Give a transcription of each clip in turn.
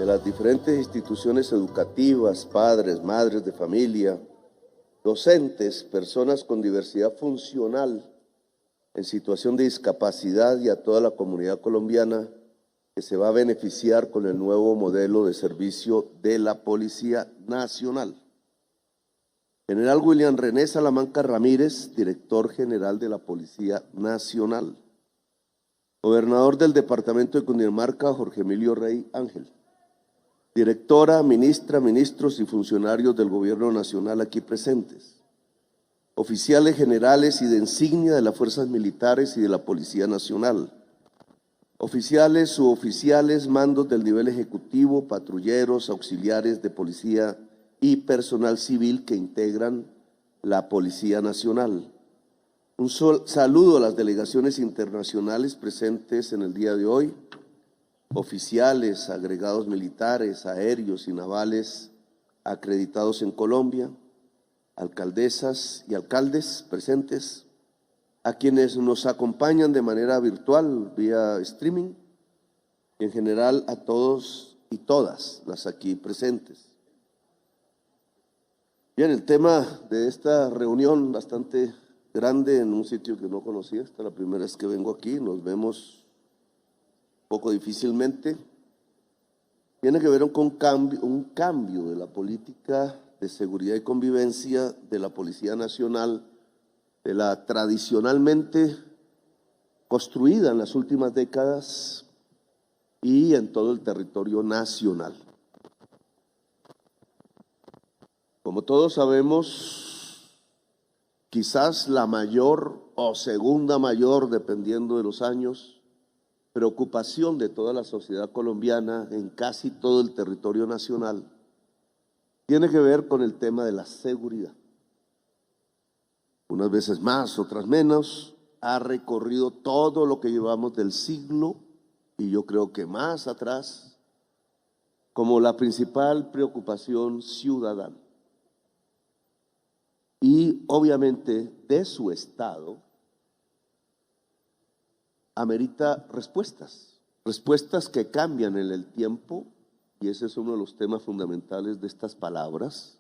de las diferentes instituciones educativas, padres, madres de familia, docentes, personas con diversidad funcional en situación de discapacidad y a toda la comunidad colombiana que se va a beneficiar con el nuevo modelo de servicio de la Policía Nacional. General William René Salamanca Ramírez, director general de la Policía Nacional. Gobernador del Departamento de Cundinamarca, Jorge Emilio Rey Ángel. Directora, ministra, ministros y funcionarios del Gobierno Nacional aquí presentes. Oficiales generales y de insignia de las Fuerzas Militares y de la Policía Nacional. Oficiales, suboficiales, mandos del nivel ejecutivo, patrulleros, auxiliares de policía y personal civil que integran la Policía Nacional. Un saludo a las delegaciones internacionales presentes en el día de hoy, oficiales, agregados militares, aéreos y navales acreditados en Colombia, alcaldesas y alcaldes presentes, a quienes nos acompañan de manera virtual vía streaming, y en general a todos y todas las aquí presentes. Bien, el tema de esta reunión bastante grande en un sitio que no conocía, esta es la primera vez que vengo aquí, nos vemos un poco difícilmente, tiene que ver con un cambio de la política de seguridad y convivencia de la Policía Nacional, de la tradicionalmente construida en las últimas décadas y en todo el territorio nacional. Como todos sabemos, quizás la mayor o segunda mayor, dependiendo de los años, preocupación de toda la sociedad colombiana en casi todo el territorio nacional tiene que ver con el tema de la seguridad. Unas veces más, otras menos, ha recorrido todo lo que llevamos del siglo y yo creo que más atrás como la principal preocupación ciudadana. Y obviamente de su estado amerita respuestas que cambian en el tiempo, y ese es uno de los temas fundamentales de estas palabras,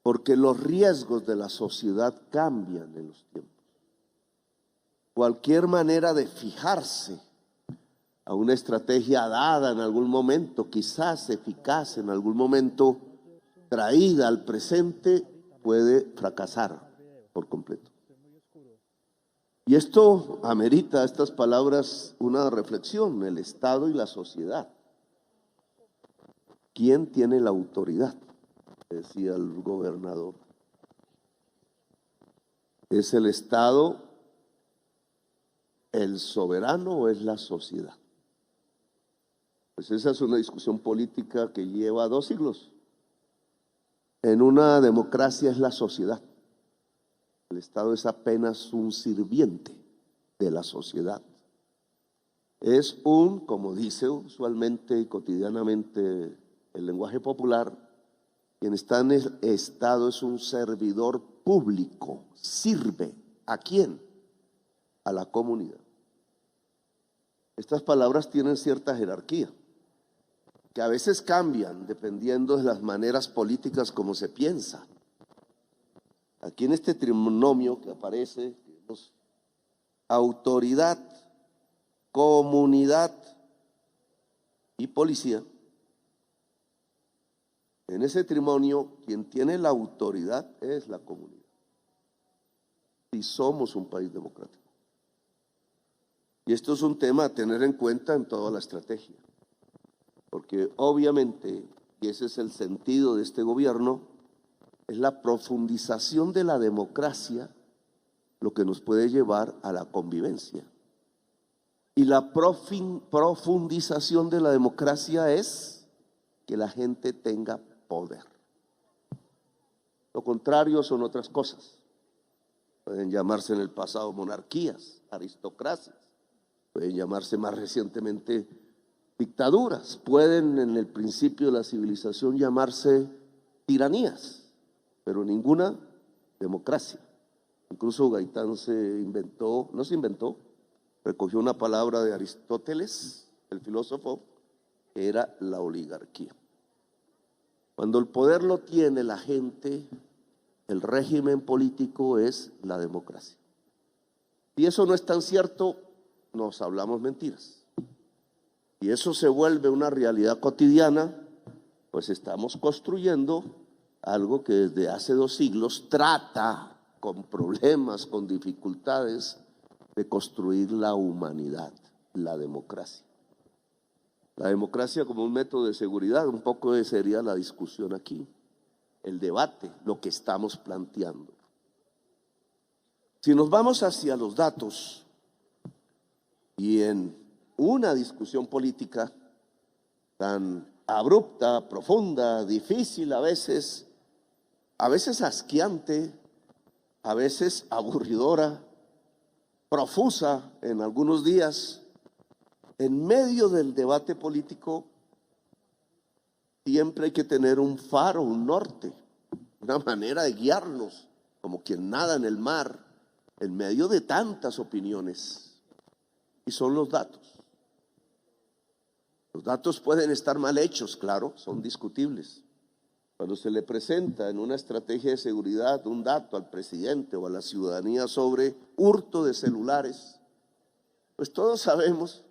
porque los riesgos de la sociedad cambian en los tiempos. Cualquier manera de fijarse a una estrategia dada en algún momento, quizás eficaz en algún momento, traída al presente, puede fracasar por completo. Y esto amerita, estas palabras, una reflexión, el Estado y la sociedad. ¿Quién tiene la autoridad?, decía el gobernador. ¿Es el Estado el soberano o es la sociedad? Pues esa es una discusión política que lleva 2 siglos. En una democracia es la sociedad. El Estado es apenas un sirviente de la sociedad. Es como dice usualmente y cotidianamente el lenguaje popular, quien está en el Estado es un servidor público. ¿Sirve a quién? A la comunidad. Estas palabras tienen cierta jerarquía, que a veces cambian dependiendo de las maneras políticas como se piensa. Aquí en este trinomio que aparece, autoridad, comunidad y policía, en ese trinomio quien tiene la autoridad es la comunidad. Y somos un país democrático. Y esto es un tema a tener en cuenta en toda la estrategia, porque obviamente, y ese es el sentido de este gobierno, es la profundización de la democracia lo que nos puede llevar a la convivencia. Y la profundización de la democracia es que la gente tenga poder. Lo contrario son otras cosas. Pueden llamarse en el pasado monarquías, aristocracias, pueden llamarse más recientemente dictaduras, pueden en el principio de la civilización llamarse tiranías, pero ninguna democracia. Incluso Gaitán recogió una palabra de Aristóteles, el filósofo, era la oligarquía. Cuando el poder lo tiene la gente, el régimen político es la democracia. Si eso no es tan cierto, nos hablamos mentiras. Y eso se vuelve una realidad cotidiana, pues estamos construyendo algo que desde hace 2 siglos trata con problemas, con dificultades, de construir la humanidad, la democracia. La democracia como un método de seguridad, un poco sería la discusión aquí, el debate, lo que estamos planteando. Si nos vamos hacia los datos y en una discusión política tan abrupta, profunda, difícil a veces asqueante, a veces aburridora, profusa en algunos días, en medio del debate político siempre hay que tener un faro, un norte, una manera de guiarnos, como quien nada en el mar, en medio de tantas opiniones. Y son los datos. Los datos pueden estar mal hechos, claro, son discutibles. Cuando se le presenta en una estrategia de seguridad un dato al presidente o a la ciudadanía sobre hurto de celulares, pues todos sabemos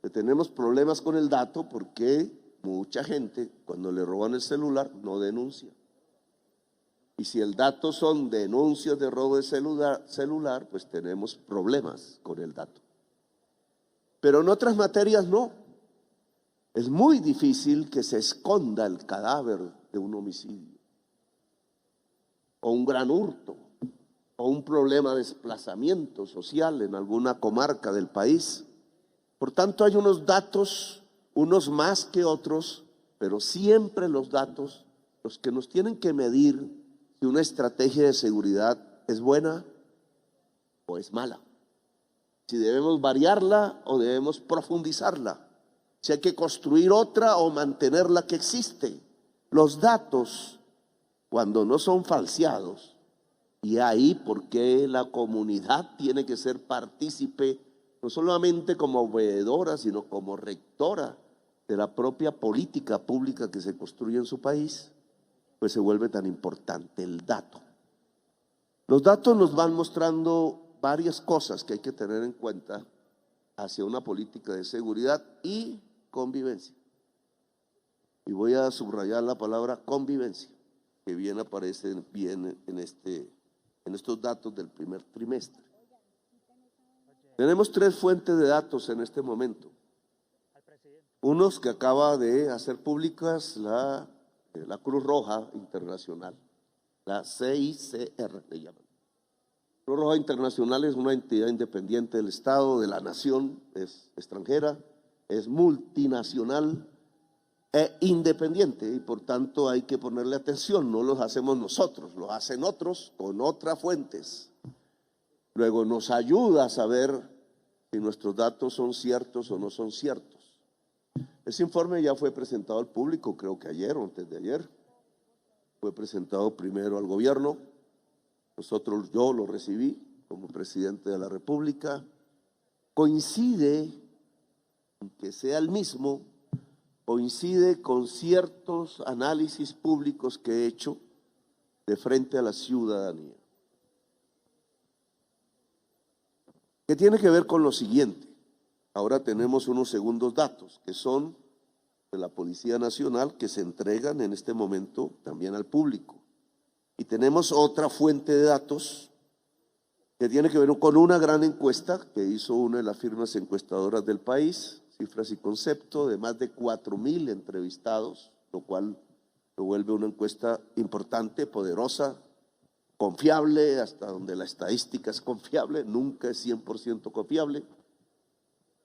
que tenemos problemas con el dato porque mucha gente cuando le roban el celular no denuncia. Y si el dato son denuncias de robo de celular, pues tenemos problemas con el dato. Pero en otras materias no. Es muy difícil que se esconda el cadáver de un homicidio, o un gran hurto, o un problema de desplazamiento social en alguna comarca del país. Por tanto, hay unos datos, unos más que otros, pero siempre los datos, los que nos tienen que medir si una estrategia de seguridad es buena o es mala, si debemos variarla o debemos profundizarla, si hay que construir otra o mantener la que existe. Los datos, cuando no son falseados, y ahí porque la comunidad tiene que ser partícipe, no solamente como veedora, sino como rectora de la propia política pública que se construye en su país, pues se vuelve tan importante el dato. Los datos nos van mostrando varias cosas que hay que tener en cuenta hacia una política de seguridad y convivencia. Y voy a subrayar la palabra convivencia, que bien aparece bien en estos datos del primer trimestre. Tenemos 3 fuentes de datos en este momento. Unos que acaba de hacer públicas la Cruz Roja Internacional, la CICR le llaman. Cruz Roja Internacional es una entidad independiente del Estado, de la nación, es extranjera, es multinacional e independiente, y por tanto hay que ponerle atención. No los hacemos nosotros, los hacen otros con otras fuentes. Luego nos ayuda a saber si nuestros datos son ciertos o no son ciertos. Ese informe ya fue presentado al público, creo que ayer o antes de ayer. Fue presentado primero al gobierno. Yo lo recibí como presidente de la República. Coincide, aunque sea el mismo, coincide con ciertos análisis públicos que he hecho de frente a la ciudadanía, que tiene que ver con lo siguiente. Ahora tenemos unos segundos datos que son de la Policía Nacional que se entregan en este momento también al público. Y tenemos otra fuente de datos que tiene que ver con una gran encuesta que hizo una de las firmas encuestadoras del país, Cifras y Concepto, de más de 4,000 entrevistados, lo cual lo vuelve una encuesta importante, poderosa, confiable, hasta donde la estadística es confiable, nunca es 100% confiable,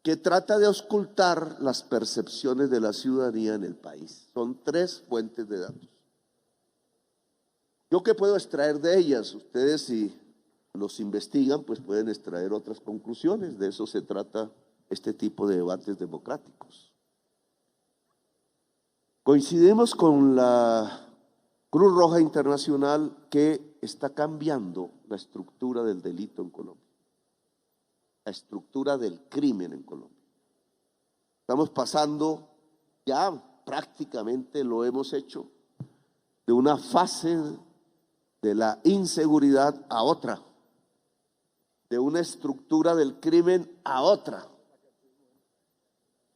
que trata de auscultar las percepciones de la ciudadanía en el país. Son 3 fuentes de datos. ¿Yo qué puedo extraer de ellas? Ustedes, si los investigan, pues pueden extraer otras conclusiones. De eso se trata este tipo de debates democráticos. Coincidimos con la Cruz Roja Internacional que está cambiando la estructura del delito en Colombia, la estructura del crimen en Colombia. Estamos pasando ya prácticamente lo hemos hecho, de una fase de la inseguridad a otra, de una estructura del crimen a otra,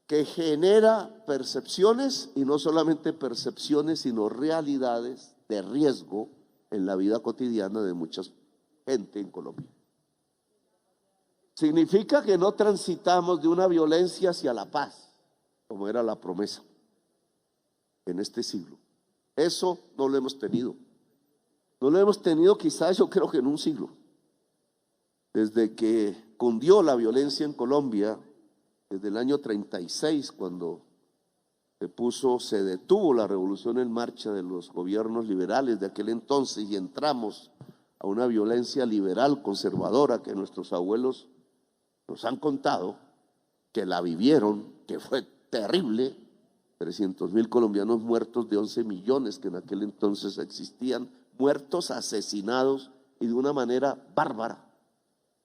que genera percepciones, y no solamente percepciones, sino realidades de riesgo en la vida cotidiana de mucha gente en Colombia. Significa que no transitamos de una violencia hacia la paz, como era la promesa en este siglo. Eso no lo hemos tenido. No lo hemos tenido quizás, yo creo que en un siglo. Desde que cundió la violencia en Colombia, desde el año 36, cuando se detuvo la revolución en marcha de los gobiernos liberales de aquel entonces y entramos a una violencia liberal conservadora que nuestros abuelos nos han contado, que la vivieron, que fue terrible. 300.000 colombianos muertos de 11 millones que en aquel entonces existían, muertos, asesinados y de una manera bárbara.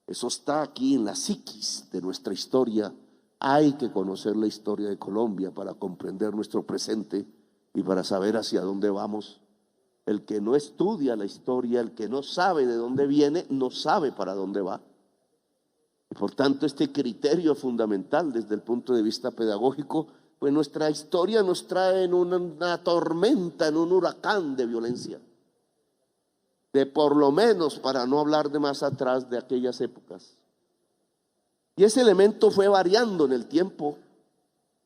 Eso está aquí en la psiquis de nuestra historia. Hay que conocer la historia de Colombia para comprender nuestro presente y para saber hacia dónde vamos. El que no estudia la historia, el que no sabe de dónde viene, no sabe para dónde va. Y por tanto, este criterio es fundamental desde el punto de vista pedagógico, pues nuestra historia nos trae en una tormenta, en un huracán de violencia. De por lo menos, para no hablar de más atrás, de aquellas épocas. Y ese elemento fue variando en el tiempo.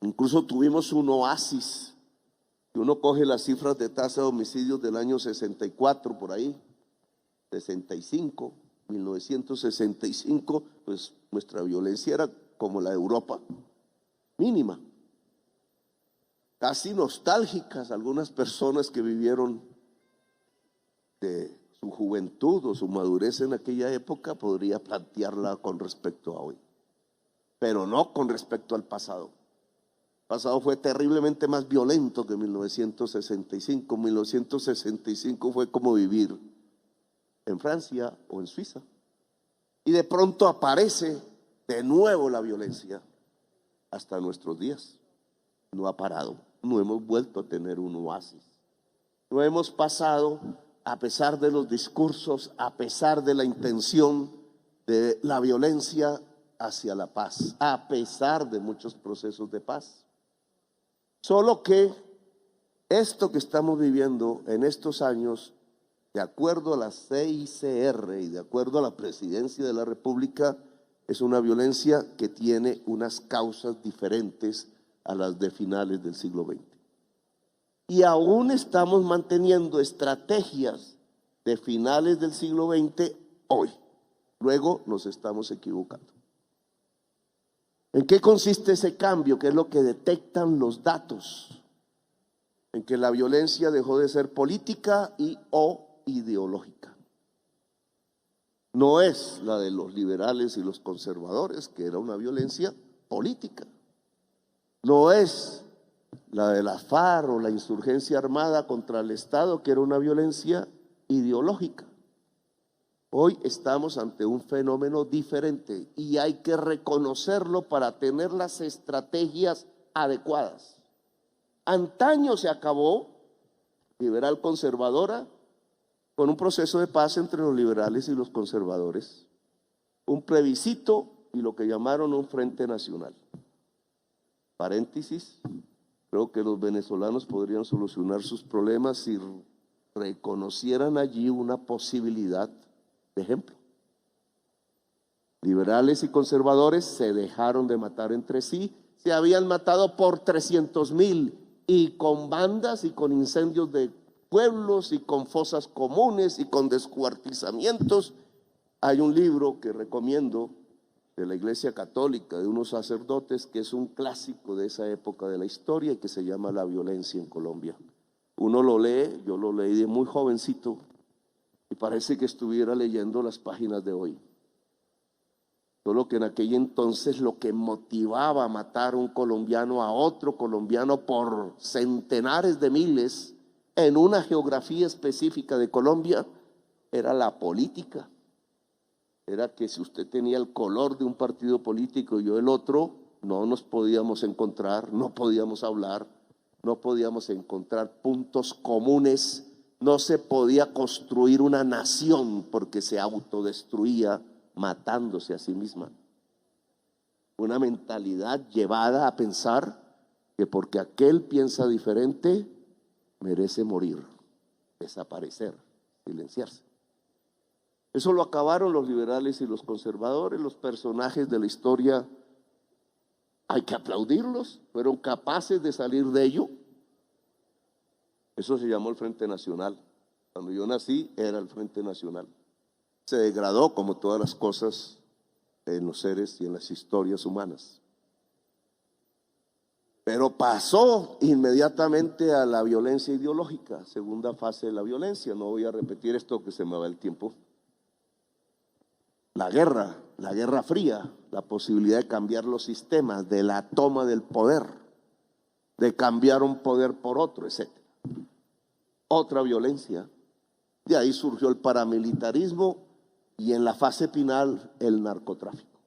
Incluso tuvimos un oasis. Si uno coge las cifras de tasa de homicidios del año 64, por ahí, 65, 1965, pues nuestra violencia era como la de Europa, mínima. Casi nostálgicas algunas personas que vivieron de su juventud o su madurez en aquella época, podría plantearla con respecto a hoy, pero no con respecto al pasado. El pasado fue terriblemente más violento que 1965. 1965 fue como vivir en Francia o en Suiza. Y de pronto aparece de nuevo la violencia hasta nuestros días. No ha parado, no hemos vuelto a tener un oasis. No hemos pasado, a pesar de los discursos, a pesar de la intención de la violencia, hacia la paz, a pesar de muchos procesos de paz. Solo que esto que estamos viviendo en estos años, de acuerdo a la CICR y de acuerdo a la Presidencia de la República, es una violencia que tiene unas causas diferentes a las de finales del siglo XX. Y aún estamos manteniendo estrategias de finales del siglo XX hoy. Luego nos estamos equivocando. ¿En qué consiste ese cambio? ¿Qué es lo que detectan los datos? En que la violencia dejó de ser política y o ideológica. No es la de los liberales y los conservadores, que era una violencia política. No es la de la FARC o la insurgencia armada contra el Estado, que era una violencia ideológica. Hoy estamos ante un fenómeno diferente y hay que reconocerlo para tener las estrategias adecuadas. Antaño se acabó, liberal conservadora, con un proceso de paz entre los liberales y los conservadores, un plebiscito y lo que llamaron un frente nacional. Paréntesis, creo que los venezolanos podrían solucionar sus problemas si reconocieran allí una posibilidad de ejemplo. Liberales y conservadores se dejaron de matar entre sí, se habían matado por 300.000 y con bandas y con incendios de pueblos y con fosas comunes y con descuartizamientos. Hay un libro que recomiendo de la Iglesia Católica, de unos sacerdotes, que es un clásico de esa época de la historia y que se llama La violencia en Colombia. Uno lo lee, yo lo leí de muy jovencito y parece que estuviera leyendo las páginas de hoy. Solo que en aquel entonces lo que motivaba a matar a un colombiano a otro colombiano por centenares de miles en una geografía específica de Colombia era la política. Era que si usted tenía el color de un partido político y yo el otro, no nos podíamos encontrar, no podíamos hablar, no podíamos encontrar puntos comunes, no se podía construir una nación porque se autodestruía matándose a sí misma. Una mentalidad llevada a pensar que porque aquel piensa diferente, merece morir, desaparecer, silenciarse. Eso lo acabaron los liberales y los conservadores, los personajes de la historia. Hay que aplaudirlos, fueron capaces de salir de ello. Eso se llamó el Frente Nacional. Cuando yo nací era el Frente Nacional. Se degradó como todas las cosas en los seres y en las historias humanas. Pero pasó inmediatamente a la violencia ideológica, segunda fase de la violencia. No voy a repetir esto que se me va el tiempo. La guerra fría, la posibilidad de cambiar los sistemas, de la toma del poder, de cambiar un poder por otro, etc. Otra violencia. De ahí surgió el paramilitarismo y en la fase final el narcotráfico.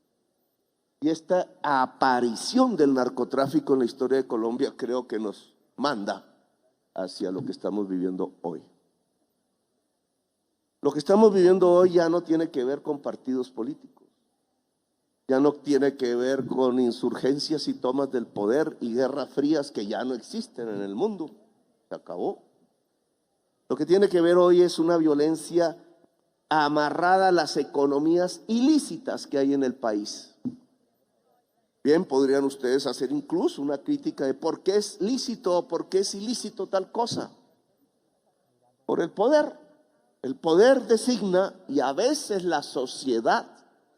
Y esta aparición del narcotráfico en la historia de Colombia creo que nos manda hacia lo que estamos viviendo hoy. Lo que estamos viviendo hoy ya no tiene que ver con partidos políticos, ya no tiene que ver con insurgencias y tomas del poder y guerras frías que ya no existen en el mundo, se acabó. Lo que tiene que ver hoy es una violencia amarrada a las economías ilícitas que hay en el país. Bien, podrían ustedes hacer incluso una crítica de por qué es lícito o por qué es ilícito tal cosa. Por el poder. El poder designa, y a veces la sociedad,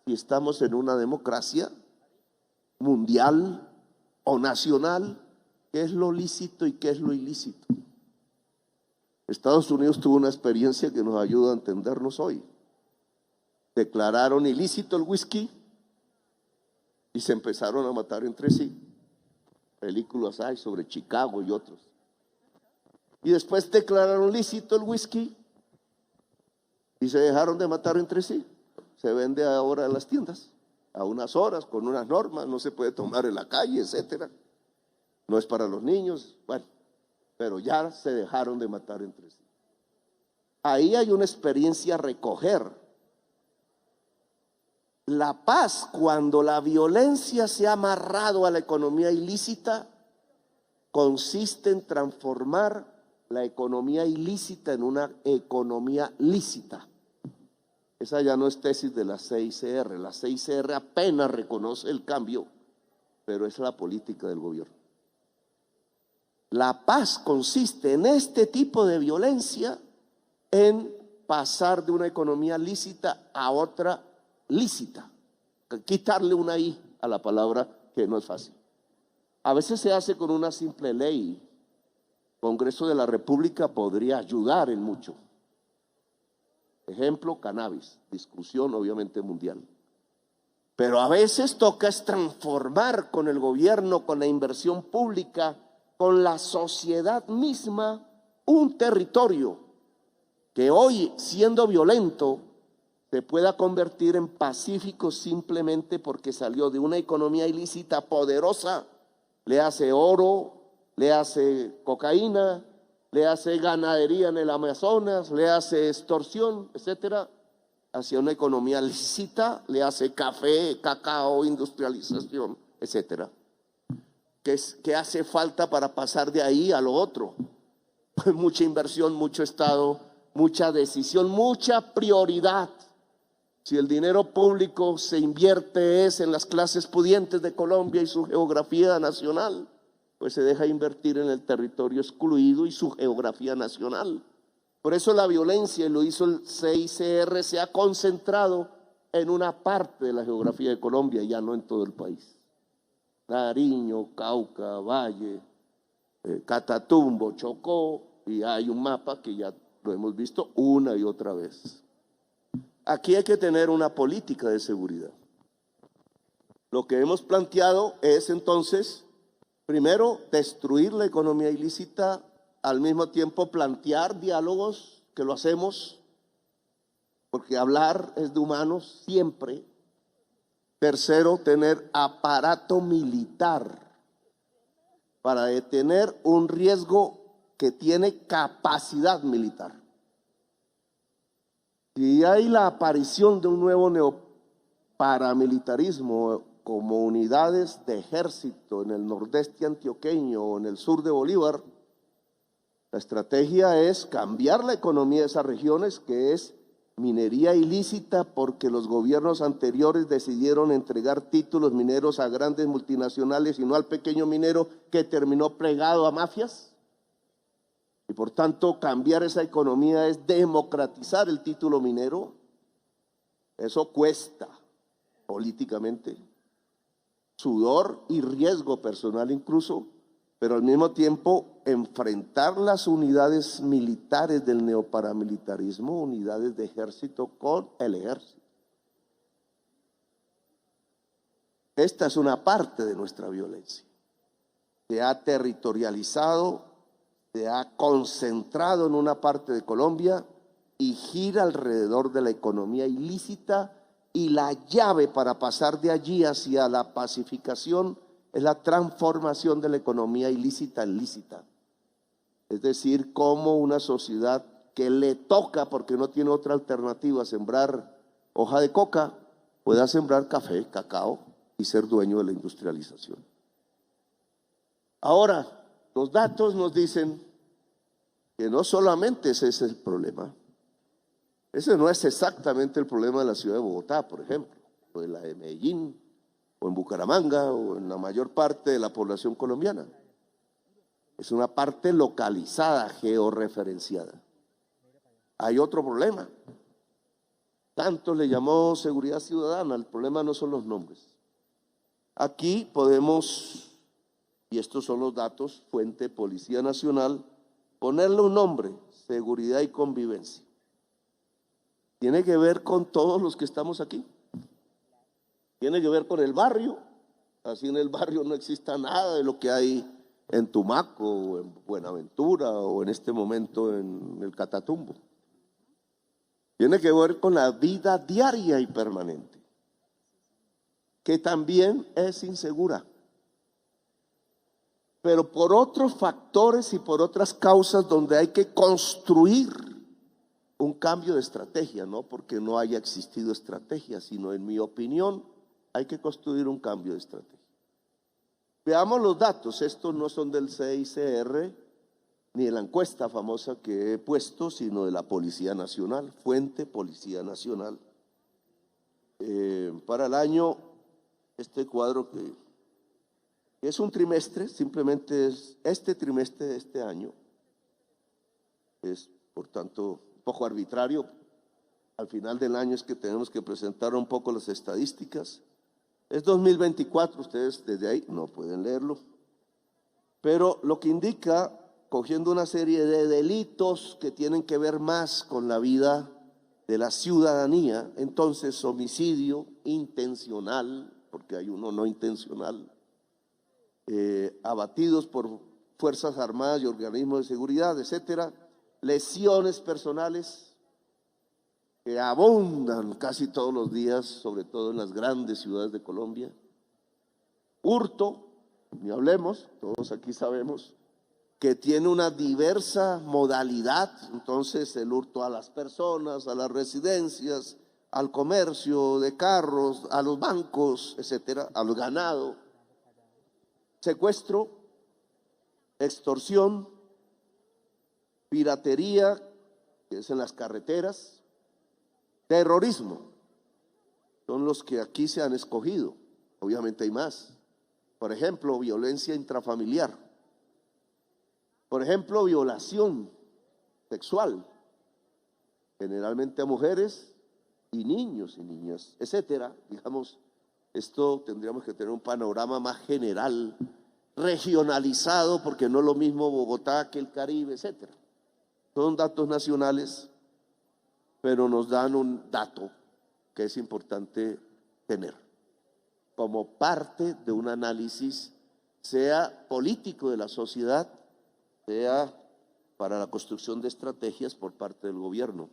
si estamos en una democracia mundial o nacional, qué es lo lícito y qué es lo ilícito. Estados Unidos tuvo una experiencia que nos ayuda a entendernos hoy. Declararon ilícito el whisky y se empezaron a matar entre sí. Películas hay sobre Chicago y otros. Y después declararon lícito el whisky y se dejaron de matar entre sí. Se vende ahora en las tiendas, a unas horas, con unas normas, no se puede tomar en la calle, etcétera. No es para los niños, bueno, pero ya se dejaron de matar entre sí. Ahí hay una experiencia a recoger. La paz, cuando la violencia se ha amarrado a la economía ilícita, consiste en transformar la economía ilícita en una economía lícita. Esa ya no es tesis de la CICR. La CICR apenas reconoce el cambio, pero es la política del gobierno. La paz consiste en este tipo de violencia, en pasar de una economía lícita a otra lícita. Quitarle una I a la palabra, que no es fácil. A veces se hace con una simple ley. El Congreso de la República podría ayudar en mucho. Ejemplo, cannabis, discusión obviamente mundial. Pero a veces toca es transformar con el gobierno, con la inversión pública, con la sociedad misma, un territorio que hoy, siendo violento, se pueda convertir en pacífico simplemente porque salió de una economía ilícita poderosa, le hace oro, le hace cocaína, le hace ganadería en el Amazonas, le hace extorsión, etcétera, hacia una economía lícita, le hace café, cacao, industrialización, etcétera. ¿Qué hace falta para pasar de ahí a lo otro? Pues mucha inversión, mucho Estado, mucha decisión, mucha prioridad. Si el dinero público se invierte es en las clases pudientes de Colombia y su geografía nacional, pues se deja invertir en el territorio excluido y su geografía nacional. Por eso la violencia, y lo hizo el CICR, se ha concentrado en una parte de la geografía de Colombia, ya no en todo el país. Nariño, Cauca, Valle, Catatumbo, Chocó, y hay un mapa que ya lo hemos visto una y otra vez. Aquí hay que tener una política de seguridad. Lo que hemos planteado es entonces, primero, destruir la economía ilícita, al mismo tiempo plantear diálogos, que lo hacemos, porque hablar es de humanos siempre. Tercero, tener aparato militar para detener un riesgo que tiene capacidad militar. Si hay la aparición de un nuevo neoparamilitarismo como unidades de ejército en el nordeste antioqueño o en el sur de Bolívar, la estrategia es cambiar la economía de esas regiones, que es minería ilícita, porque los gobiernos anteriores decidieron entregar títulos mineros a grandes multinacionales y no al pequeño minero que terminó plegado a mafias. Y por tanto, cambiar esa economía es democratizar el título minero. Eso cuesta políticamente, sudor y riesgo personal incluso, pero al mismo tiempo enfrentar las unidades militares del neoparamilitarismo, unidades de ejército con el ejército. Esta es una parte de nuestra violencia. Se ha territorializado, se ha concentrado en una parte de Colombia y gira alrededor de la economía ilícita, y la llave para pasar de allí hacia la pacificación es la transformación de la economía ilícita en lícita. Es decir, cómo una sociedad que le toca, porque no tiene otra alternativa, sembrar hoja de coca, pueda sembrar café, cacao y ser dueño de la industrialización. Ahora, los datos nos dicen que no solamente ese es el problema. Ese no es exactamente el problema de la ciudad de Bogotá, por ejemplo, o de la de Medellín, o en Bucaramanga, o en la mayor parte de la población colombiana. Es una parte localizada, georreferenciada. Hay otro problema. Tanto le llamó seguridad ciudadana, el problema no son los nombres. Aquí podemos, y estos son los datos, fuente Policía Nacional, ponerle un nombre: seguridad y convivencia. Tiene que ver con todos los que estamos aquí. Tiene que ver con el barrio. Así en el barrio no exista nada de lo que hay en Tumaco, o en Buenaventura, o en este momento en el Catatumbo. Tiene que ver con la vida diaria y permanente, que también es insegura, pero por otros factores y por otras causas donde hay que construir un cambio de estrategia, no porque no haya existido estrategia, sino en mi opinión hay que construir un cambio de estrategia. Veamos los datos. Estos no son del CICR ni de la encuesta famosa que he puesto, sino de la Policía Nacional, fuente Policía Nacional. Para el año, este cuadro que es un trimestre, simplemente es este trimestre de este año, es por tanto poco arbitrario. Al final del año es que tenemos que presentar un poco las estadísticas. Es 2024, ustedes desde ahí no pueden leerlo, pero lo que indica, cogiendo una serie de delitos que tienen que ver más con la vida de la ciudadanía, entonces homicidio intencional, porque hay uno no intencional, abatidos por fuerzas armadas y organismos de seguridad, etcétera, lesiones personales que abundan casi todos los días, sobre todo en las grandes ciudades de Colombia. Hurto, ni hablemos, todos aquí sabemos que tiene una diversa modalidad. Entonces el hurto a las personas, a las residencias, al comercio de carros, a los bancos, etcétera, al ganado, secuestro, extorsión, piratería, que es en las carreteras, terrorismo, son los que aquí se han escogido. Obviamente hay más. Por ejemplo, violencia intrafamiliar. Por ejemplo, violación sexual, generalmente a mujeres y niños y niñas, etcétera. Digamos, esto tendríamos que tener un panorama más general, regionalizado, porque no es lo mismo Bogotá que el Caribe, etcétera. Son datos nacionales, pero nos dan un dato que es importante tener como parte de un análisis, sea político de la sociedad, sea para la construcción de estrategias por parte del gobierno.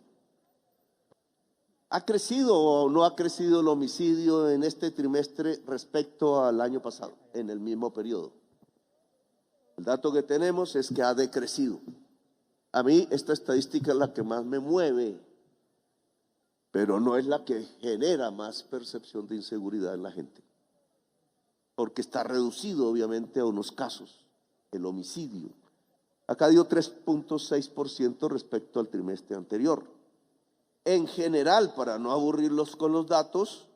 ¿Ha crecido o no ha crecido el homicidio en este trimestre respecto al año pasado, en el mismo periodo? El dato que tenemos es que ha decrecido. A mí esta estadística es la que más me mueve, pero no es la que genera más percepción de inseguridad en la gente, porque está reducido obviamente a unos casos. El homicidio ha caído 3.6% respecto al trimestre anterior. En general, para no aburrirlos con los datos,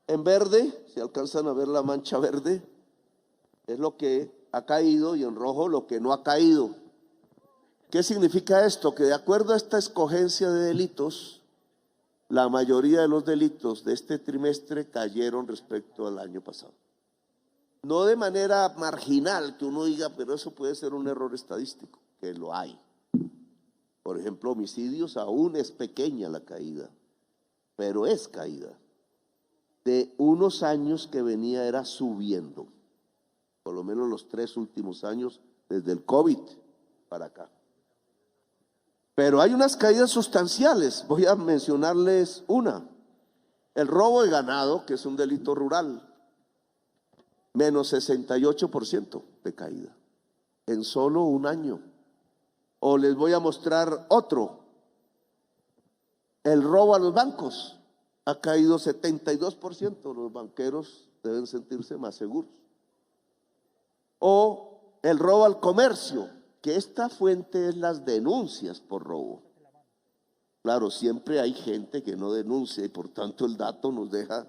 en verde, si alcanzan a ver la mancha verde, es lo que ha caído, y en rojo lo que no ha caído. ¿Qué significa esto? Que de acuerdo a esta escogencia de delitos, la mayoría de los delitos de este trimestre cayeron respecto al año pasado. No de manera marginal, que uno diga, pero eso puede ser un error estadístico, que lo hay. Por ejemplo, homicidios, aún es pequeña la caída, pero es caída. De unos años que venía era subiendo, por lo menos los 3 últimos años, desde el COVID para acá. Pero hay unas caídas sustanciales, voy a mencionarles una. El robo de ganado, que es un delito rural, menos 68% de caída en solo un año. O les voy a mostrar otro. El robo a los bancos ha caído 72%. Los banqueros deben sentirse más seguros. O el robo al comercio, que esta fuente es las denuncias por robo. Claro, siempre hay gente que no denuncia y por tanto el dato nos deja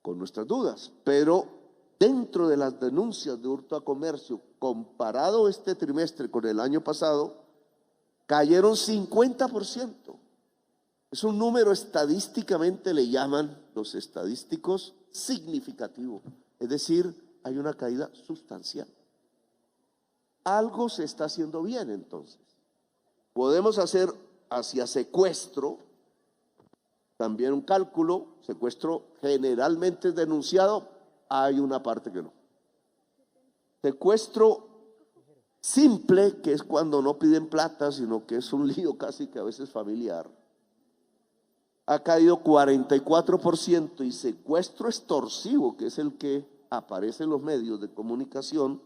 con nuestras dudas, pero dentro de las denuncias de hurto a comercio, comparado este trimestre con el año pasado, cayeron 50%. Es un número estadísticamente, le llaman los estadísticos, significativo. Es decir, hay una caída sustancial. Algo se está haciendo bien entonces. Podemos hacer hacia secuestro también un cálculo. Secuestro generalmente es denunciado, hay una parte que no. Secuestro simple, que es cuando no piden plata, sino que es un lío casi que a veces familiar, ha caído 44%, y secuestro extorsivo, que es el que aparece en los medios de comunicación,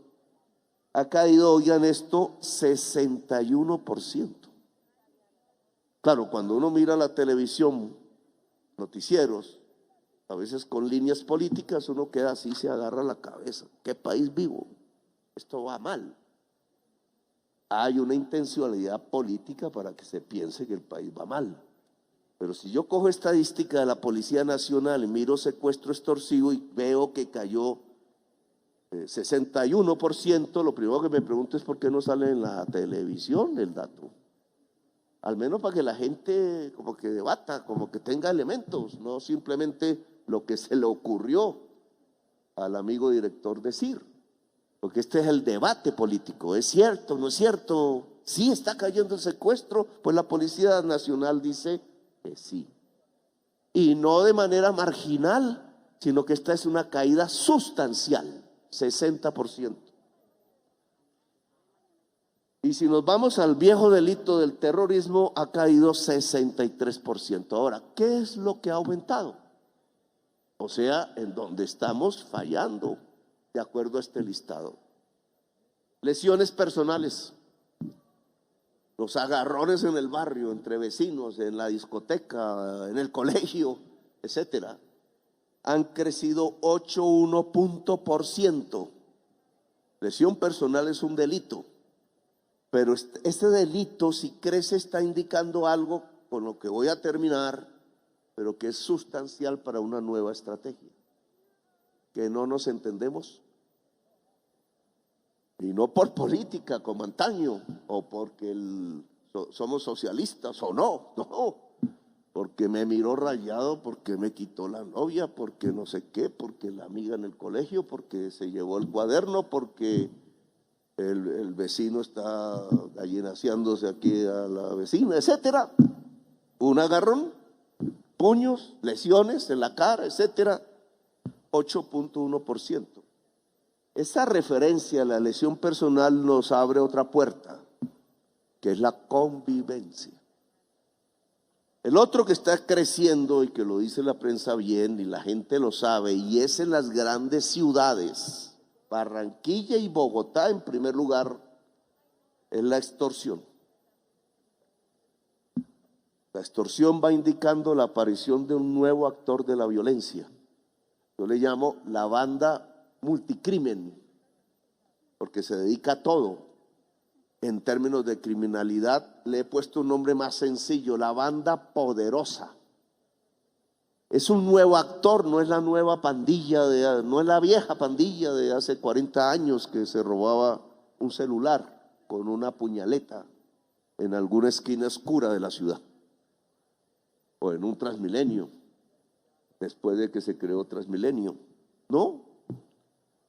ha caído, oigan esto, 61%. Claro, cuando uno mira la televisión, noticieros, a veces con líneas políticas, uno queda así, se agarra la cabeza. ¿Qué país vivo? Esto va mal. Hay una intencionalidad política para que se piense que el país va mal. Pero si yo cojo estadística de la Policía Nacional y miro secuestro extorsivo y veo que cayó 61%, lo primero que me pregunto es por qué no sale en la televisión el dato. Al menos para que la gente como que debata, como que tenga elementos, no simplemente lo que se le ocurrió al amigo director decir. Porque este es el debate político. ¿Es cierto? ¿No es cierto? Sí, está cayendo el secuestro. Pues la Policía Nacional dice que sí. Y no de manera marginal, sino que esta es una caída sustancial, 60%. Y si nos vamos al viejo delito del terrorismo, ha caído 63%. Ahora, ¿qué es lo que ha aumentado? O sea, en donde estamos fallando, de acuerdo a este listado. Lesiones personales, los agarrones en el barrio, entre vecinos, en la discoteca, en el colegio, etcétera, han crecido 8,1%. Lesión personal es un delito, pero este delito, si crece, está indicando algo con lo que voy a terminar, pero que es sustancial para una nueva estrategia. Que no nos entendemos, y no por política como antaño, o porque somos socialistas o no, porque me miró rayado, porque me quitó la novia, porque no sé qué, porque la amiga en el colegio, porque se llevó el cuaderno, porque el vecino está gallinaseándose aquí a la vecina, etcétera. Un agarrón, puños, lesiones en la cara, etcétera. 8,1%. Esa referencia a la lesión personal nos abre otra puerta, que es la convivencia. El otro que está creciendo y que lo dice la prensa bien y la gente lo sabe, y es en las grandes ciudades, Barranquilla y Bogotá, en primer lugar, es la extorsión. La extorsión va indicando la aparición de un nuevo actor de la violencia. Yo le llamo la banda multicrimen, porque se dedica a todo. En términos de criminalidad, le he puesto un nombre más sencillo, la banda poderosa. Es un nuevo actor, no es la nueva pandilla, no es la vieja pandilla de hace 40 años que se robaba un celular con una puñaleta en alguna esquina oscura de la ciudad, o en un Transmilenio, después de que se creó Transmilenio. No,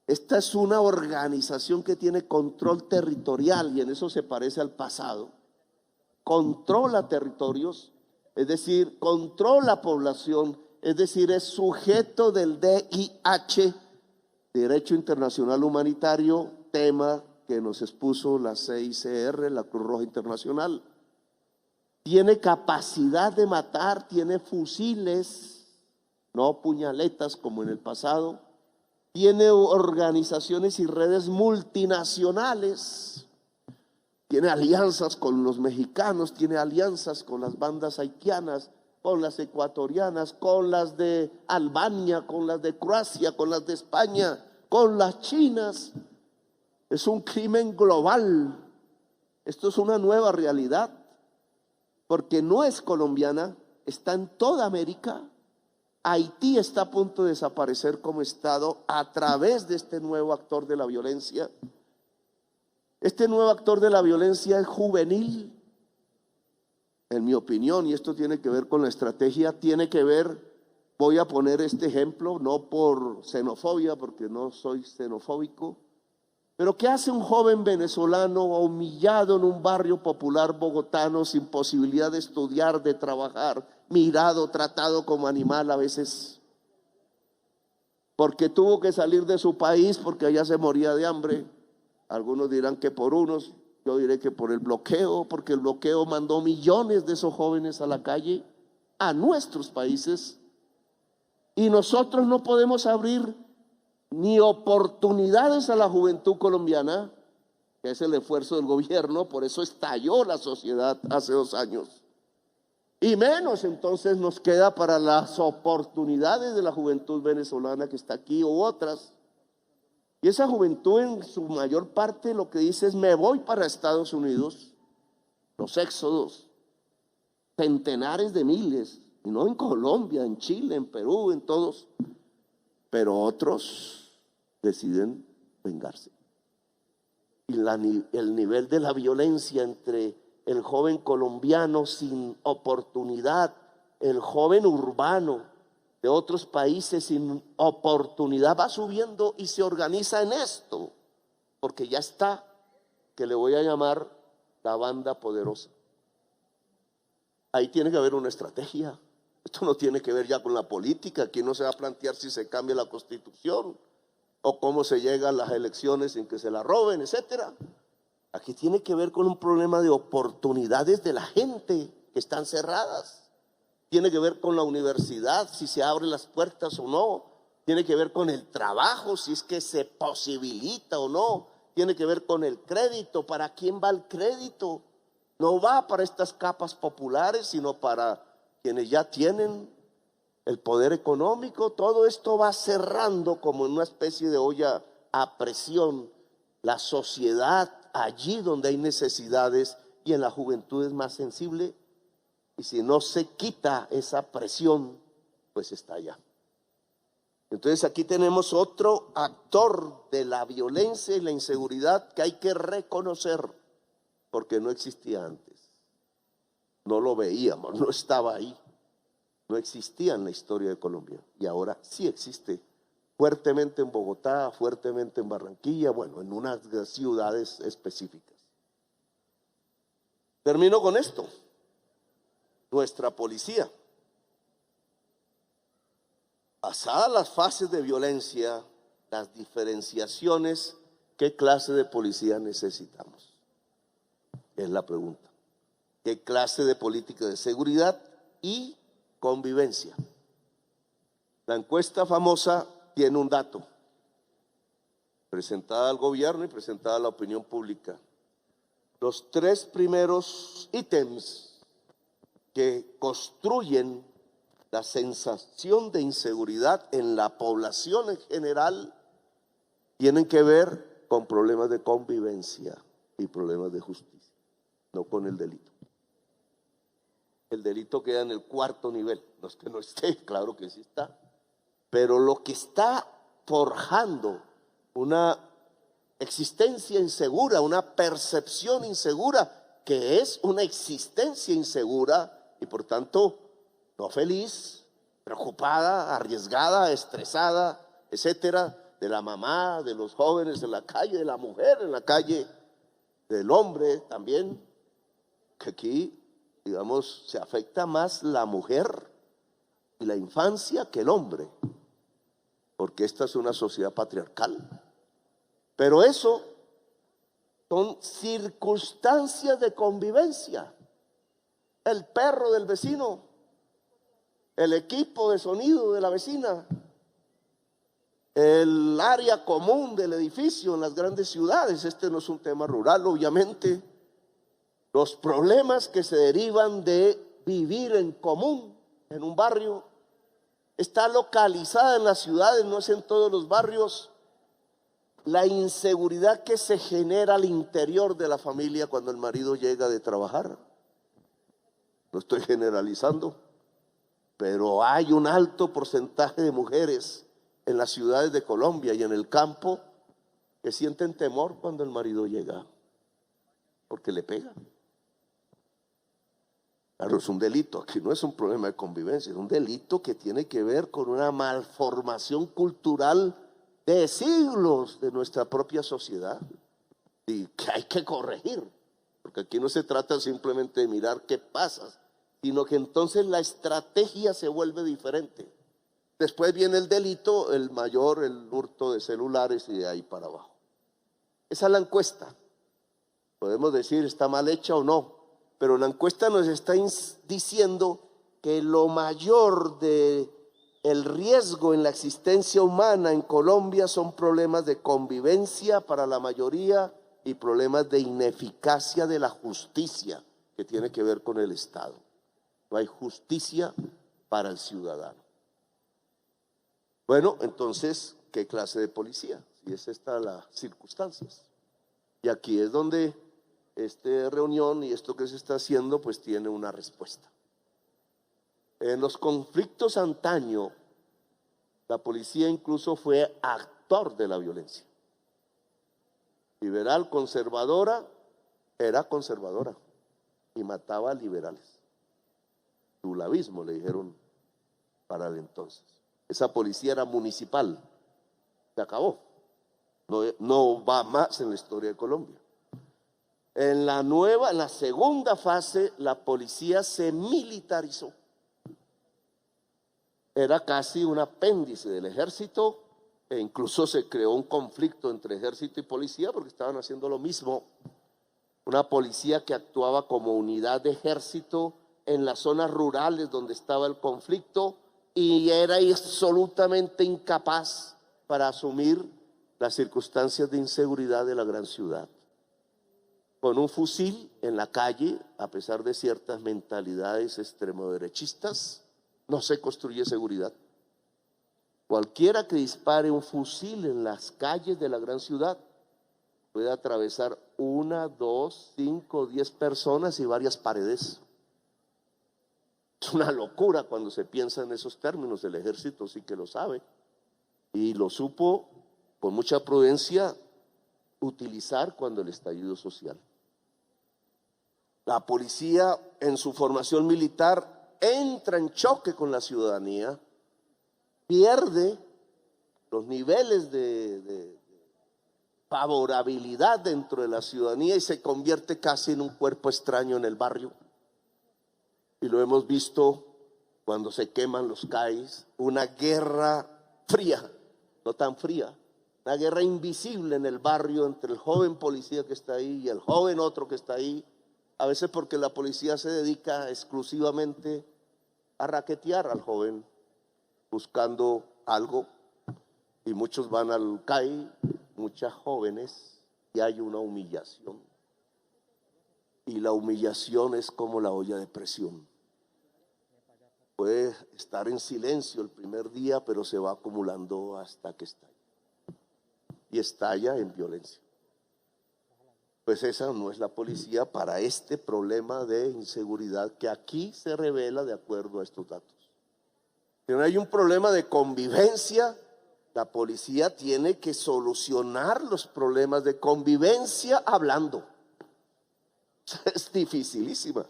esta es una organización que tiene control territorial y en eso se parece al pasado. Controla territorios, es decir, controla población, es decir, es sujeto del DIH, Derecho Internacional Humanitario, tema que nos expuso la CICR, la Cruz Roja Internacional. Tiene capacidad de matar, tiene fusiles, no puñaletas como en el pasado. Tiene organizaciones y redes multinacionales, tiene alianzas con los mexicanos, tiene alianzas con las bandas haitianas, con las ecuatorianas, con las de Albania, con las de Croacia, con las de España, con las chinas. Es un crimen global. Esto es una nueva realidad, porque no es colombiana, está en toda América. Haití está a punto de desaparecer como estado a través de este nuevo actor de la violencia. Este nuevo actor de la violencia es juvenil, en mi opinión, y esto tiene que ver con la estrategia, tiene que ver, voy a poner este ejemplo, no por xenofobia, porque no soy xenofóbico, pero ¿qué hace un joven venezolano humillado en un barrio popular bogotano sin posibilidad de estudiar, de trabajar, mirado, tratado como animal a veces? Porque tuvo que salir de su país porque allá se moría de hambre. Algunos dirán que por unos, yo diré que por el bloqueo, porque el bloqueo mandó millones de esos jóvenes a la calle, a nuestros países, y nosotros no podemos abrir ni oportunidades a la juventud colombiana, que es el esfuerzo del gobierno, por eso estalló la sociedad hace 2 años. Y menos entonces nos queda para las oportunidades de la juventud venezolana que está aquí u otras. Y esa juventud en su mayor parte lo que dice es: me voy para Estados Unidos. Los éxodos, centenares de miles, y no en Colombia, en Chile, en Perú, en todos, pero otros deciden vengarse. Y el nivel de la violencia entre el joven colombiano sin oportunidad, el joven urbano de otros países sin oportunidad, va subiendo y se organiza en esto, porque ya está, que le voy a llamar la banda poderosa. Ahí tiene que haber una estrategia. Esto no tiene que ver ya con la política. Aquí no se va a plantear si se cambia la Constitución o cómo se llega a las elecciones sin que se la roben, etcétera. Aquí tiene que ver con un problema de oportunidades de la gente que están cerradas. Tiene que ver con la universidad, si se abren las puertas o no. Tiene que ver con el trabajo, si es que se posibilita o no. Tiene que ver con el crédito. ¿Para quién va el crédito? No va para estas capas populares, sino para quienes ya tienen el poder económico. Todo esto va cerrando como en una especie de olla a presión la sociedad allí donde hay necesidades, y en la juventud es más sensible, y si no se quita esa presión, pues está allá. Entonces aquí tenemos otro actor de la violencia y la inseguridad que hay que reconocer, porque no existía antes, no lo veíamos, no estaba ahí, no existía en la historia de Colombia, y ahora sí existe fuertemente en Bogotá, fuertemente en Barranquilla, bueno, en unas ciudades específicas. Termino con esto. Nuestra policía, pasadas las fases de violencia, las diferenciaciones, ¿qué clase de policía necesitamos? Es la pregunta. ¿Qué clase de política de seguridad y convivencia? La encuesta famosa tiene un dato. presentada al gobierno y presentada a la opinión pública. Los tres primeros ítems que construyen la sensación de inseguridad en la población en general tienen que ver con problemas de convivencia y problemas de justicia, no con el delito. El delito queda en el cuarto nivel, no es que no esté, claro que sí está, pero lo que está forjando una existencia insegura, una percepción insegura, que es una existencia insegura y por tanto no feliz, preocupada, arriesgada, estresada, etcétera, de la mamá, de los jóvenes en la calle, de la mujer en la calle, del hombre también, que aquí, digamos, se afecta más la mujer y la infancia que el hombre, porque esta es una sociedad patriarcal. Pero eso son circunstancias de convivencia. El perro del vecino, el equipo de sonido de la vecina, el área común del edificio en las grandes ciudades. Este no es un tema rural, obviamente. Los problemas que se derivan de vivir en común en un barrio. Está localizada en las ciudades, no es en todos los barrios, la inseguridad que se genera al interior de la familia cuando el marido llega de trabajar. No estoy generalizando, pero hay un alto porcentaje de mujeres en las ciudades de Colombia y en el campo que sienten temor cuando el marido llega, porque le pegan. Claro, es un delito, aquí no es un problema de convivencia, es un delito que tiene que ver con una malformación cultural de siglos de nuestra propia sociedad y que hay que corregir, porque aquí no se trata simplemente de mirar qué pasa, sino que entonces la estrategia se vuelve diferente. Después viene el delito, el mayor, el hurto de celulares y de ahí para abajo. Esa es la encuesta. Podemos decir está mal hecha o no, pero la encuesta nos está diciendo que lo mayor de el riesgo en la existencia humana en Colombia son problemas de convivencia para la mayoría y problemas de ineficacia de la justicia que tiene que ver con el Estado. No hay justicia para el ciudadano. Bueno, entonces, ¿qué clase de policía? Si es esta las circunstancias. Y aquí es donde esta reunión y esto que se está haciendo pues tiene una respuesta. En los conflictos antaño, la policía incluso fue actor de la violencia. Liberal conservadora, era conservadora y mataba a liberales. Tulavismo le dijeron para el entonces. Esa policía era municipal, se acabó, no va más en la historia de Colombia. En la segunda fase, la policía se militarizó. Era casi un apéndice del ejército e incluso se creó un conflicto entre ejército y policía porque estaban haciendo lo mismo. Una policía que actuaba como unidad de ejército en las zonas rurales donde estaba el conflicto y era absolutamente incapaz para asumir las circunstancias de inseguridad de la gran ciudad. Con un fusil en la calle, a pesar de ciertas mentalidades extremoderechistas, no se construye seguridad. Cualquiera que dispare un fusil en las calles de la gran ciudad puede atravesar 1, 2, 5, 10 personas y varias paredes. Es una locura cuando se piensa en esos términos. El ejército sí que lo sabe y lo supo con mucha prudencia utilizar cuando el estallido social. La policía en su formación militar entra en choque con la ciudadanía, pierde los niveles de favorabilidad dentro de la ciudadanía y se convierte casi en un cuerpo extraño en el barrio. Y lo hemos visto cuando se queman los CAIs, una guerra fría, no tan fría, una guerra invisible en el barrio entre el joven policía que está ahí y el joven otro que está ahí, a veces porque la policía se dedica exclusivamente a raquetear al joven buscando algo y muchos van al CAI muchas jóvenes y hay una humillación. Y la humillación es como la olla de presión. Puede estar en silencio el primer día, pero se va acumulando hasta que estalla. Y estalla en violencia. Pues esa no es la policía para este problema de inseguridad que aquí se revela de acuerdo a estos datos. Si no hay un problema de convivencia, la policía tiene que solucionar los problemas de convivencia hablando. Es dificilísima.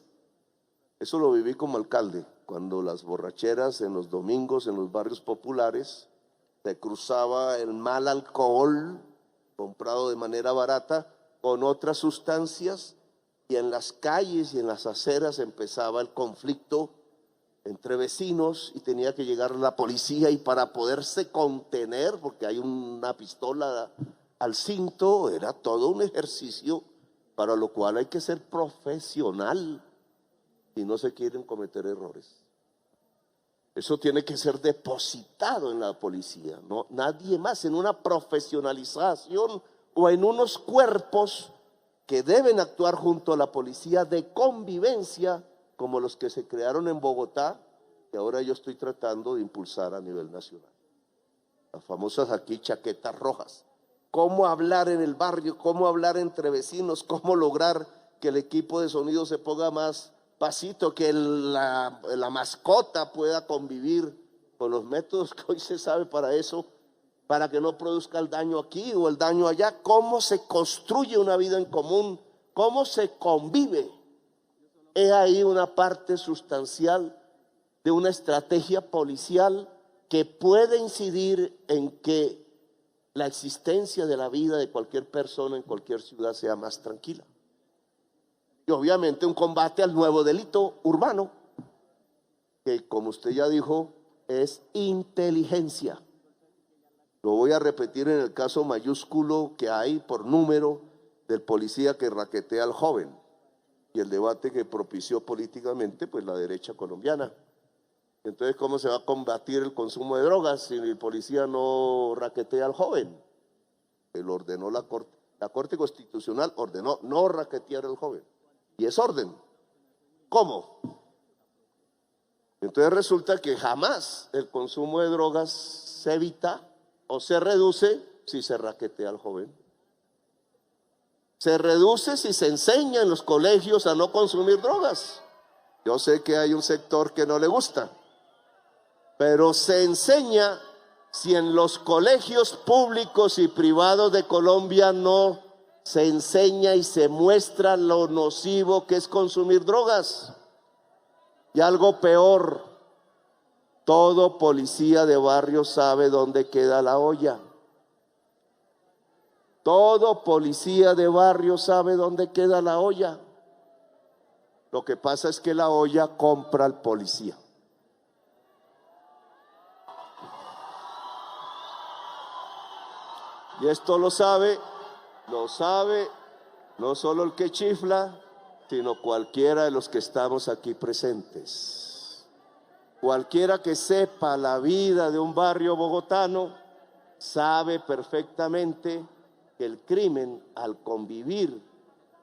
Eso lo viví como alcalde, cuando las borracheras en los domingos en los barrios populares se cruzaba el mal alcohol comprado de manera barata con otras sustancias, y en las calles y en las aceras empezaba el conflicto entre vecinos y tenía que llegar la policía, y para poderse contener, porque hay una pistola al cinto, era todo un ejercicio para lo cual hay que ser profesional y no se quieren cometer errores. Eso tiene que ser depositado en la policía, no nadie más, en una profesionalización o en unos cuerpos que deben actuar junto a la policía de convivencia, como los que se crearon en Bogotá, que ahora yo estoy tratando de impulsar a nivel nacional. Las famosas aquí chaquetas rojas. Cómo hablar en el barrio, cómo hablar entre vecinos, cómo lograr que el equipo de sonido se ponga más pasito, que la mascota pueda convivir con los métodos que hoy se sabe para eso, para que no produzca el daño aquí o el daño allá. Cómo se construye una vida en común, cómo se convive. Es ahí una parte sustancial de una estrategia policial que puede incidir en que la existencia de la vida de cualquier persona en cualquier ciudad sea más tranquila. Y obviamente un combate al nuevo delito urbano, que como usted ya dijo, es inteligencia. Lo voy a repetir en el caso mayúsculo que hay por número del policía que raquetea al joven, y el debate que propició políticamente pues la derecha colombiana. Entonces, ¿cómo se va a combatir el consumo de drogas si el policía no raquetea al joven? Que lo ordenó la Corte. La Corte Constitucional ordenó no raquetear al joven. Y es orden. ¿Cómo? Entonces resulta que jamás el consumo de drogas se evita o se reduce si se raquetea al joven. Se reduce si se enseña en los colegios a no consumir drogas. Yo sé que hay un sector que no le gusta, pero se enseña si en los colegios públicos y privados de Colombia no se enseña y se muestra lo nocivo que es consumir drogas. Y algo peor, todo policía de barrio sabe dónde queda la olla. Todo policía de barrio sabe dónde queda la olla. Lo que pasa es que la olla compra al policía. Y esto lo sabe no solo el que chifla, sino cualquiera de los que estamos aquí presentes. Cualquiera que sepa la vida de un barrio bogotano sabe perfectamente que el crimen, al convivir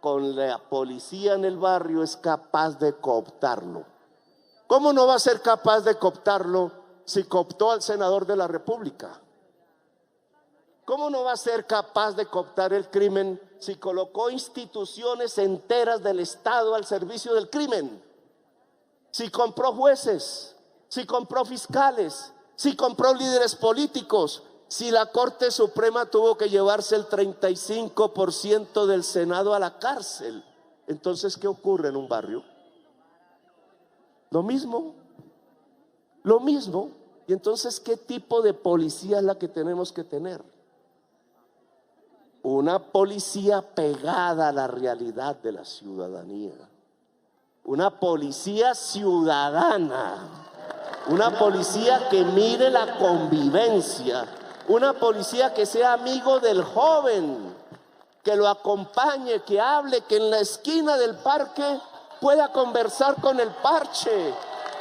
con la policía en el barrio, es capaz de cooptarlo. ¿Cómo no va a ser capaz de cooptarlo si cooptó al senador de la República? ¿Cómo no va a ser capaz de cooptar el crimen si colocó instituciones enteras del Estado al servicio del crimen? Si compró jueces, si compró fiscales, si compró líderes políticos, si la Corte Suprema tuvo que llevarse el 35% del Senado a la cárcel. Entonces, ¿qué ocurre en un barrio? Lo mismo. Y entonces, ¿qué tipo de policía es la que tenemos que tener? Una policía pegada a la realidad de la ciudadanía. Una policía ciudadana. Una policía que mire la convivencia. Una policía que sea amigo del joven, que lo acompañe, que hable, que en la esquina del parque pueda conversar con el parche.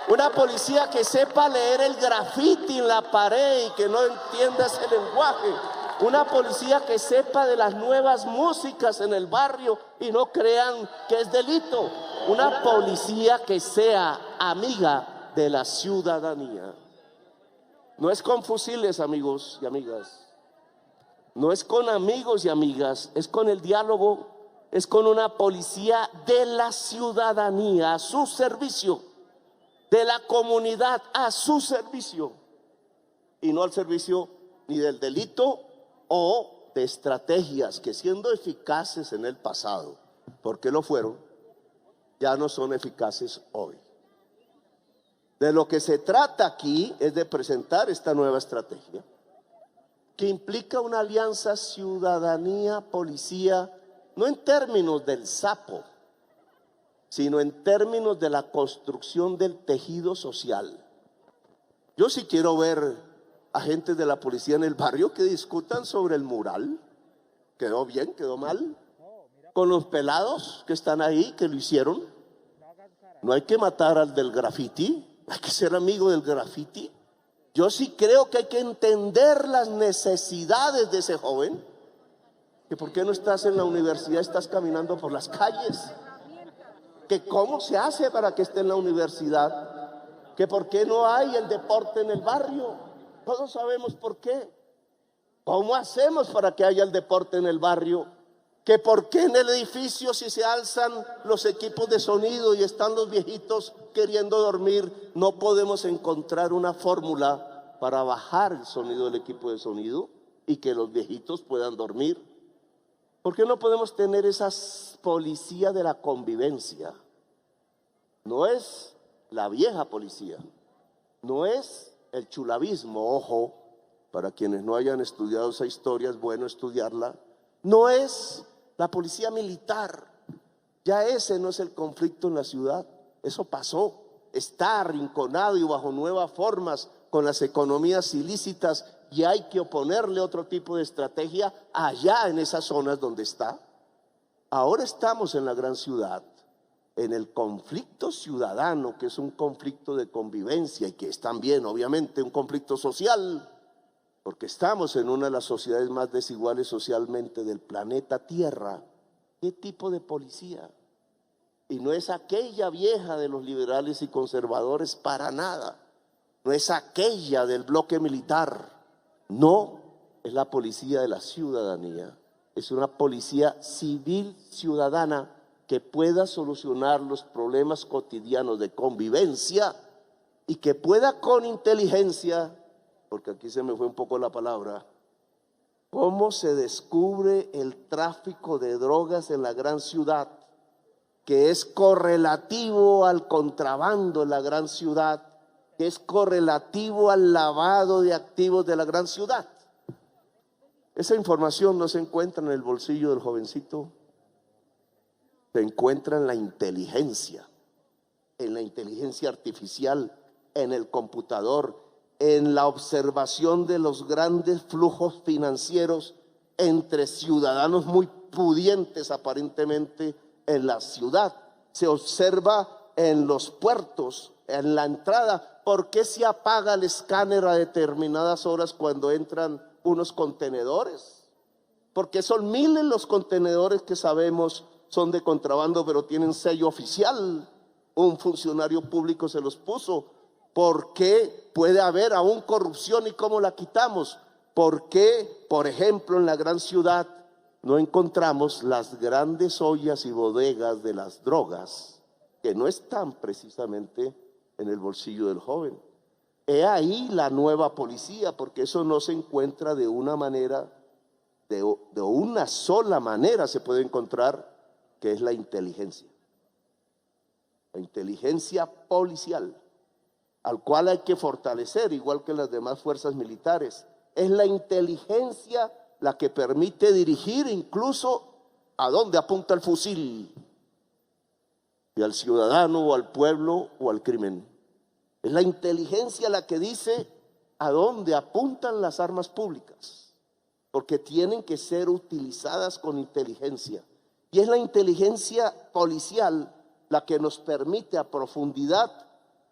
Una policía que sepa leer el grafiti en la pared y que no entienda ese lenguaje. Una policía que sepa de las nuevas músicas en el barrio y no crean que es delito. Una policía que sea amiga de la ciudadanía. No es con fusiles, amigos y amigas. No es con amigos y amigas, es con el diálogo, es con una policía de la ciudadanía a su servicio, de la comunidad a su servicio, y no al servicio ni del delito o de estrategias que, siendo eficaces en el pasado, porque lo fueron, ya no son eficaces hoy. De lo que se trata aquí es de presentar esta nueva estrategia, que implica una alianza ciudadanía-policía, no en términos del sapo, sino en términos de la construcción del tejido social. Yo sí quiero ver agentes de la policía en el barrio que discutan sobre el mural. ¿Quedó bien? ¿Quedó mal? Con los pelados que están ahí, que lo hicieron. No hay que matar al del graffiti, hay que ser amigo del graffiti. Yo sí creo que hay que entender las necesidades de ese joven. Que por qué no estás en la universidad, estás caminando por las calles. Que cómo se hace para que esté en la universidad. Que por qué no hay el deporte en el barrio. Todos sabemos por qué. ¿Cómo hacemos para que haya el deporte en el barrio? Que por qué en el edificio, si se alzan los equipos de sonido y están los viejitos queriendo dormir, no podemos encontrar una fórmula para bajar el sonido del equipo de sonido y que los viejitos puedan dormir. ¿Por qué no podemos tener esa policía de la convivencia? No es la vieja policía, no es el chulavismo, ojo, para quienes no hayan estudiado esa historia es bueno estudiarla. No es la policía militar, ya ese no es el conflicto en la ciudad, eso pasó, está arrinconado y bajo nuevas formas con las economías ilícitas, y hay que oponerle otro tipo de estrategia allá en esas zonas donde está. Ahora estamos en la gran ciudad, en el conflicto ciudadano, que es un conflicto de convivencia y que es también obviamente un conflicto social, porque estamos en una de las sociedades más desiguales socialmente del planeta Tierra. ¿Qué tipo de policía? Y no es aquella vieja de los liberales y conservadores para nada, no es aquella del bloque militar, no, es la policía de la ciudadanía, es una policía civil ciudadana que pueda solucionar los problemas cotidianos de convivencia y que pueda con inteligencia, porque aquí se me fue un poco la palabra, cómo se descubre el tráfico de drogas en la gran ciudad, que es correlativo al contrabando en la gran ciudad, que es correlativo al lavado de activos de la gran ciudad. Esa información no se encuentra en el bolsillo del jovencito, se encuentra en la inteligencia artificial, en el computador, en la observación de los grandes flujos financieros entre ciudadanos muy pudientes aparentemente en la ciudad. Se observa en los puertos, en la entrada. ¿Por qué se apaga el escáner a determinadas horas cuando entran unos contenedores? Porque son miles los contenedores que sabemos son de contrabando, pero tienen sello oficial. Un funcionario público se los puso. ¿Por qué puede haber aún corrupción y cómo la quitamos? ¿Por qué, por ejemplo, en la gran ciudad no encontramos las grandes ollas y bodegas de las drogas que no están precisamente en el bolsillo del joven? He ahí la nueva policía, porque eso no se encuentra de una manera, de una sola manera se puede encontrar, que es la inteligencia policial, al cual hay que fortalecer, igual que las demás fuerzas militares. Es la inteligencia la que permite dirigir incluso a dónde apunta el fusil, y al ciudadano o al pueblo o al crimen. Es la inteligencia la que dice a dónde apuntan las armas públicas, porque tienen que ser utilizadas con inteligencia. Y es la inteligencia policial la que nos permite a profundidad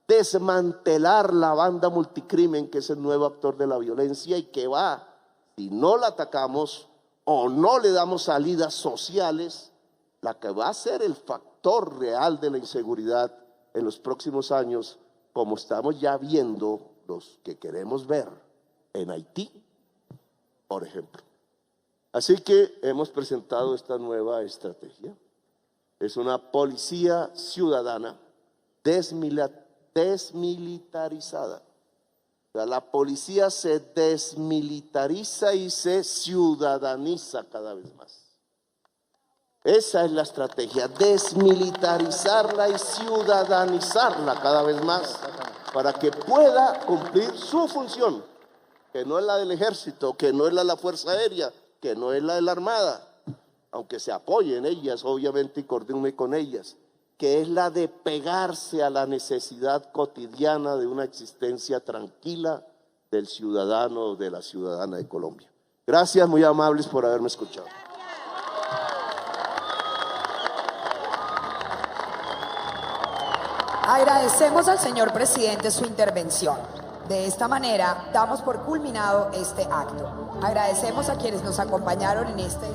desmantelar la banda multicrimen, que es el nuevo actor de la violencia y que va si no la atacamos o no le damos salidas sociales, la que va a ser el factor real de la inseguridad en los próximos años, como estamos ya viendo los que queremos ver en Haití, por ejemplo. Así que hemos presentado esta nueva estrategia. Es una policía ciudadana desmilitarizada. O sea, la policía se desmilitariza y se ciudadaniza cada vez más. Esa es la estrategia, desmilitarizarla y ciudadanizarla cada vez más para que pueda cumplir su función, que no es la del ejército, que no es la de la Fuerza Aérea, que no es la de la Armada, aunque se apoye en ellas, obviamente, y coordine con ellas, que es la de pegarse a la necesidad cotidiana de una existencia tranquila del ciudadano o de la ciudadana de Colombia. Gracias, muy amables, por haberme escuchado. Agradecemos al señor presidente su intervención. De esta manera, damos por culminado este acto. Agradecemos a quienes nos acompañaron en este...